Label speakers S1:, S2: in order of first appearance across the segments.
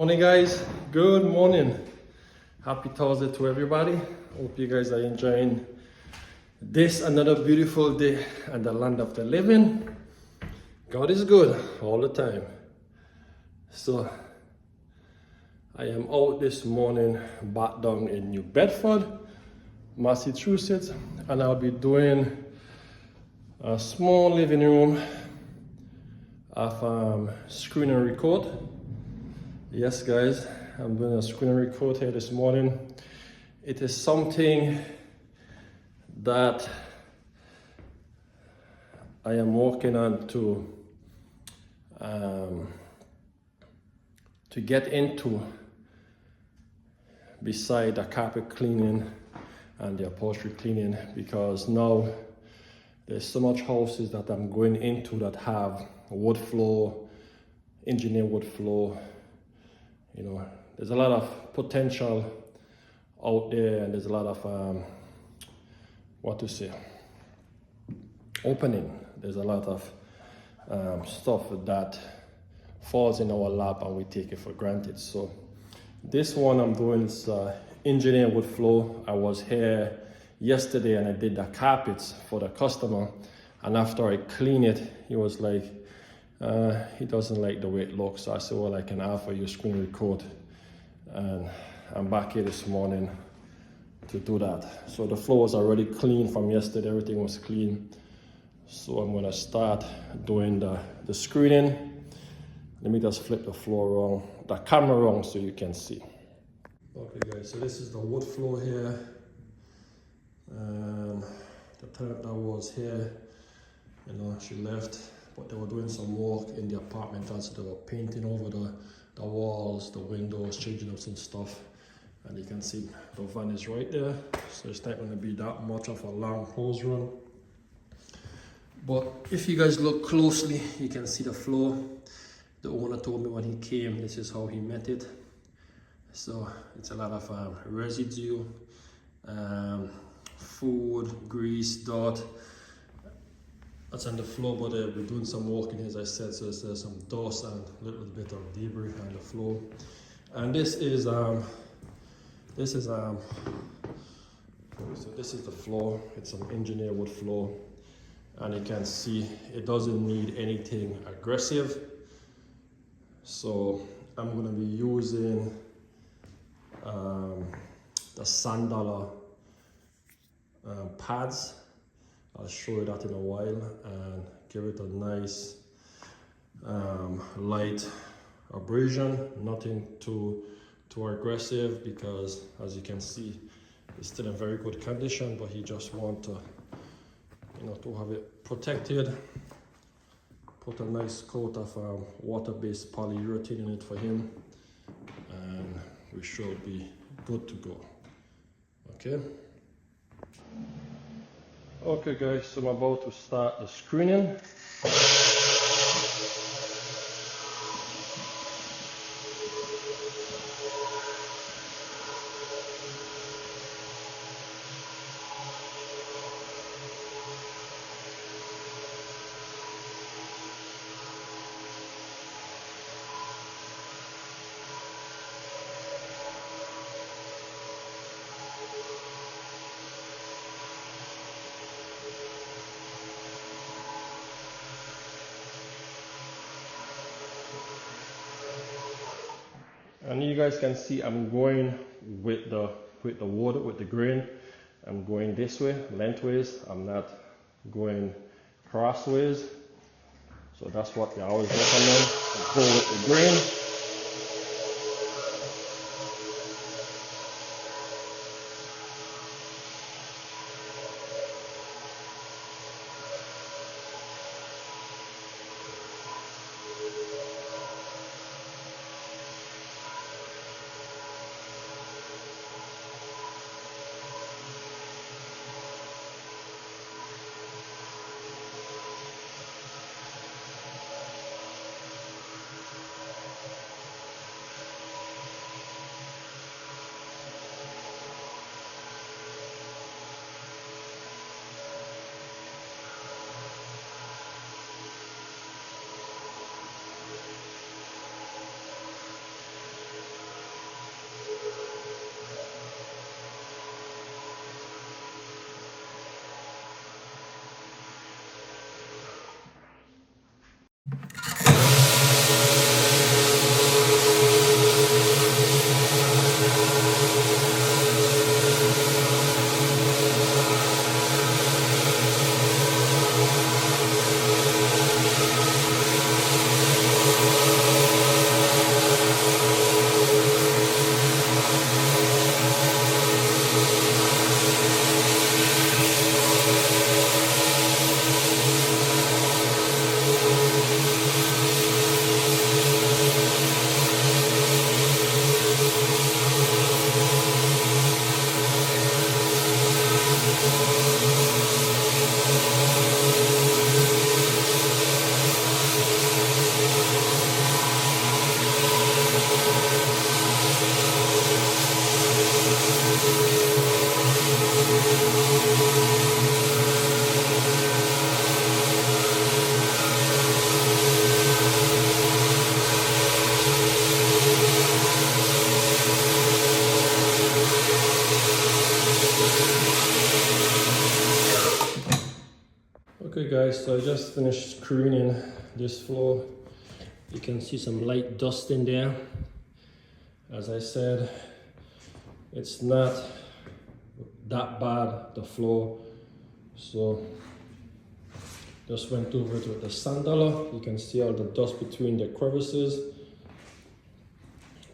S1: Morning guys, good morning. Happy Thursday to everybody. Hope you guys are enjoying this another beautiful day and the land of the living. God is good all the time. So I am out this morning back down in New Bedford, Massachusetts, and I'll be doing a small living room of screen and record. Yes guys, I'm doing a screen record here this morning. It is something that I am working on to get into beside the carpet cleaning and the upholstery cleaning, because now there's so much houses that I'm going into that have wood floor, engineered wood floor. You know, there's a lot of potential out there, and there's a lot of opening. There's a lot of stuff that falls in our lap and we take it for granted. So this one I'm doing is engineered wood floor. I was here yesterday and I did the carpets for the customer, and after I clean it, he was like, he doesn't like the way it looks. So I said, well, I can offer you a screen record, and I'm back here this morning to do that. So the floor was already clean from yesterday, everything was clean. So I'm gonna start doing the screening. Let me just flip the camera around so you can see. Okay guys, so this is the wood floor here. The tenant that was here, you know, she left, but they were doing some work in the apartment, as they were painting over the walls, the windows, changing up some stuff. And you can see the van is right there, so it's not going to be that much of a long hose run. But if you guys look closely, you can see the floor. The owner told me when he came, this is how he met it. So it's a lot of residue, food, grease, dirt. That's on the floor, but we're doing some work in here, as I said, so there's some dust and a little bit of debris on the floor. And this is the floor. It's an engineered wood floor, and you can see it doesn't need anything aggressive. So I'm gonna be using the $100 pads. I'll show you that in a while, and give it a nice light abrasion, nothing too aggressive, because as you can see, it's still in very good condition, but he just want to, you know, to have it protected. Put a nice coat of water-based polyurethane in it for him, and we should be good to go. Okay. Okay guys, so I'm about to start the screening. And you guys can see I'm going with the water, with the grain. I'm going this way, lengthways. I'm not going crossways. So that's what we always recommend. Go with the grain. guys, so I just finished screwing in this floor. You can see some light dust in there. As I said, it's not that bad, the floor. So just went over it with the sand dollar. You can see all the dust between the crevices,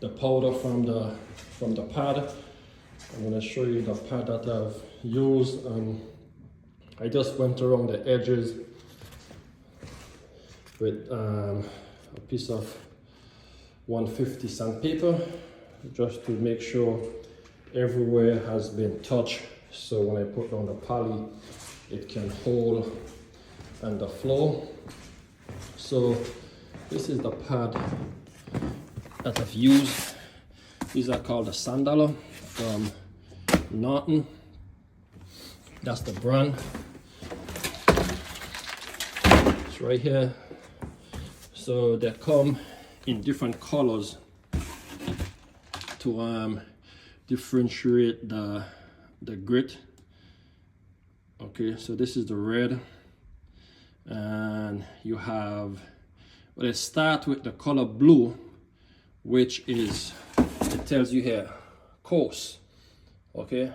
S1: the powder from the pad. I'm going to show you the pad that I've used. I just went around the edges with a piece of 150 sandpaper just to make sure everywhere has been touched, so when I put down the poly it can hold on the floor. So this is the pad that I've used. These are called the sand dollar from Norton. That's the brand. It's right here. So they come in different colors to differentiate the grit. Okay, so this is the red, and you have, well, let's start with the color blue, which is, it tells you here, coarse. Okay,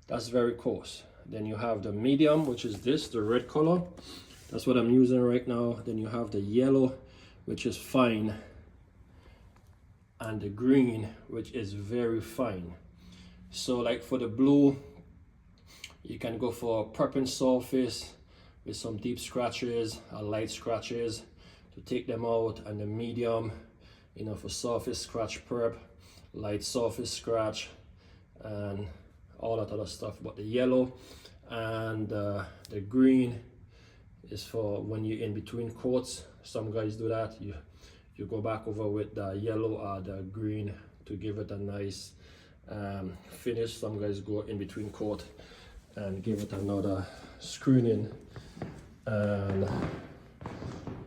S1: that's very coarse. Then you have the medium, which is this, the red color. That's what I'm using right now. Then you have the yellow, which is fine, and the green, which is very fine. So like for the blue, you can go for a prepping surface with some deep scratches or light scratches to take them out, and the medium, you know, for surface scratch prep, light surface scratch, and all that other stuff. But the yellow and the green is for when you're in between coats. Some guys do that. You go back over with the yellow or the green to give it a nice finish. Some guys go in between coat and give it another screening and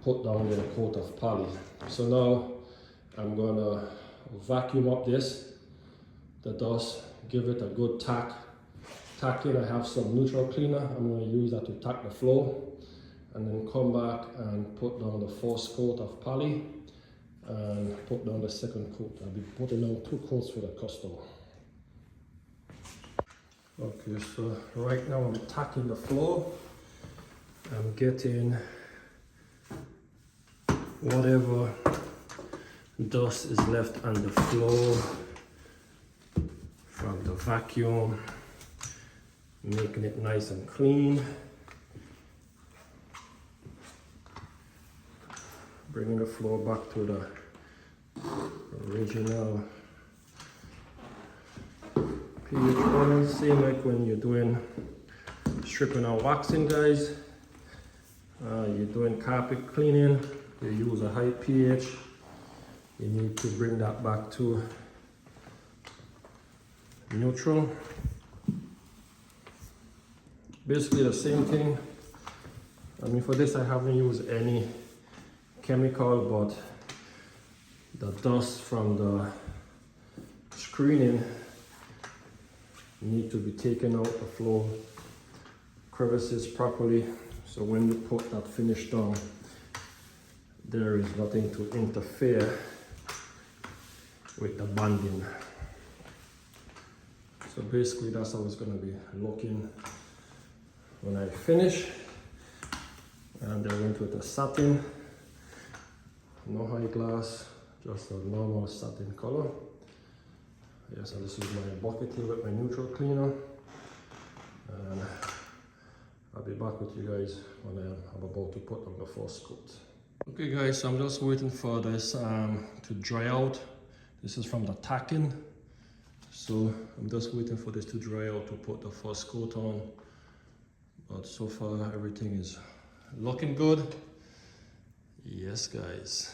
S1: put down with a coat of poly. So now I'm gonna vacuum up the dust, give it a good tack in. I have some neutral cleaner. I'm going to use that to tack the floor, and then come back and put down the first coat of poly and put down the second coat. I'll be putting down 2 coats for the customer. Okay, so right now I'm tacking the floor. I'm getting whatever dust is left on the floor from the vacuum, making it nice and clean. Bringing the floor back to the original pH balance, same like when you're doing stripping and waxing, guys. You're doing carpet cleaning, you use a high pH. You need to bring that back to neutral. Basically the same thing. I mean, for this I haven't used any chemical, but the dust from the screening need to be taken out the floor crevices properly, so when you put that finish down, there is nothing to interfere with the bonding. So basically that's how it's going to be looking when I finish. And I went with a satin, no high glass, just a normal satin color. Yes, I'll just use my bucket here with my neutral cleaner, and I'll be back with you guys when I'm about to put on the first coat. Okay guys, so I'm just waiting for this to dry out. This is from the tacking, so I'm just waiting for this to dry out to put the first coat on. But so far everything is looking good. Yes guys.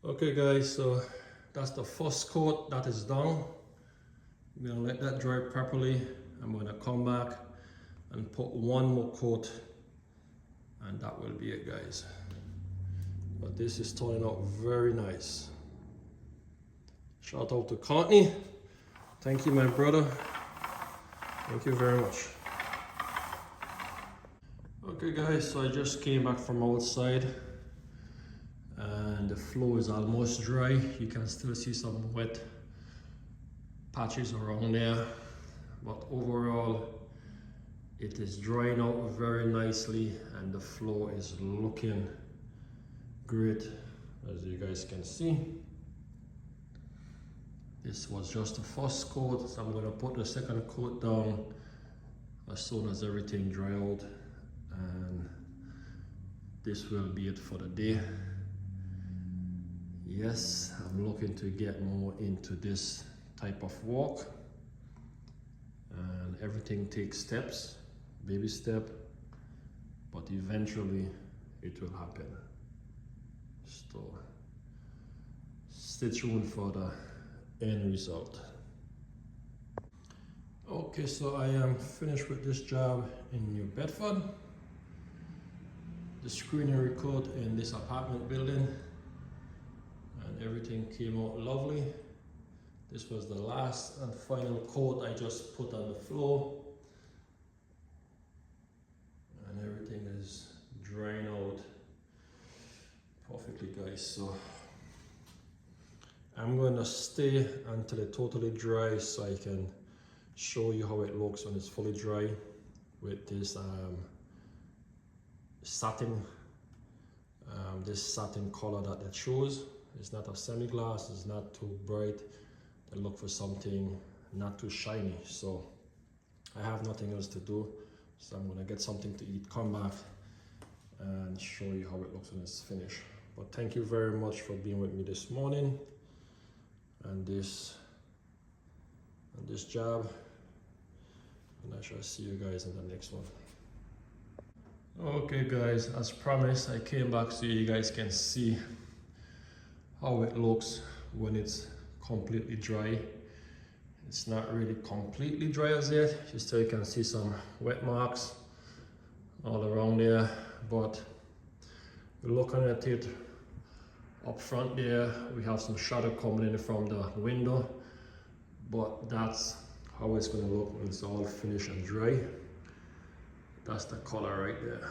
S1: Okay guys, so that's the first coat that is done. I'm gonna let that dry properly. I'm gonna come back and put one more coat, and that will be it, guys. But this is turning out very nice. Shout out to Courtney. Thank you, my brother. Thank you very much. Okay guys, so I just came back from outside and the floor is almost dry. You can still see some wet patches around there, but overall it is drying out very nicely and the floor is looking great, as you guys can see. This was just the first coat, so I'm going to put the second coat down as soon as everything dry out, and this will be it for the day. Yes, I'm looking to get more into this type of work, and everything takes steps, baby step, but eventually it will happen. So stay tuned for the end result. Okay, so I am finished with this job in New Bedford, the screening recoat in this apartment building, and everything came out lovely. This was the last and final coat I just put on the floor, and everything is drying out perfectly, guys. So I'm going to stay until it totally dries so I can show you how it looks when it's fully dry with this satin color that it shows. It's not a semi-gloss, it's not too bright. I look for something not too shiny, so I have nothing else to do, so I'm gonna get something to eat, come back and show you how it looks when it's finished. But thank you very much for being with me this morning and this job, and I shall see you guys in the next one. Okay guys, as promised, I came back so you guys can see how it looks when it's completely dry. It's not really completely dry as yet. You still can see some wet marks all around there, but looking at it up front there, we have some shadow coming in from the window, but that's how it's going to look when it's all finished and dry. That's the color right there.